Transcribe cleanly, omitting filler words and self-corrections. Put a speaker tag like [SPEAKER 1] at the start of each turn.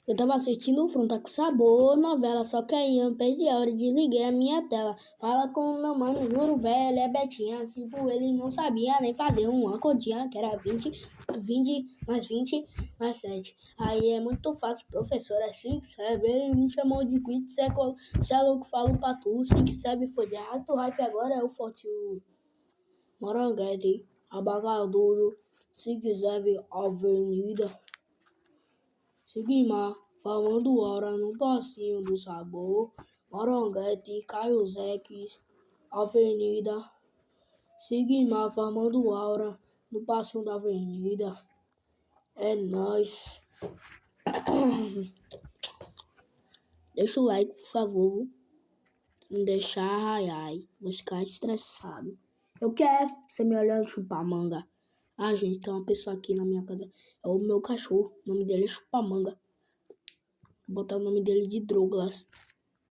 [SPEAKER 1] Eu tava assistindo Fruta com Sabor, novela, só que aí eu perdi a hora e desliguei a minha tela. Fala com o meu mano, juro velho, é Betinha. Tipo, ele não sabia nem fazer uma continha, que era 20 mais 20 mais 7. Aí é muito fácil, professor, é 5, 7. Ele me chamou de quit, cê é louco, falo pra tu. 5, 7 foi de arrasto, o hype agora é o forte. Moranguete, Abagadouro, 5, 7, Avenida. Sigmar, falando hora no passinho do sabor, Moranguete, Caio Zeques, Avenida. Sigmar, formando aura no passinho da avenida. É nóis. Deixa o like, por favor. Não deixar ai, vou ficar estressado. Eu quero você me olhando chupar manga. Ah, gente, tem uma pessoa aqui na minha casa. É o meu cachorro. O nome dele é Chupamanga. Vou botar o nome dele de Douglas.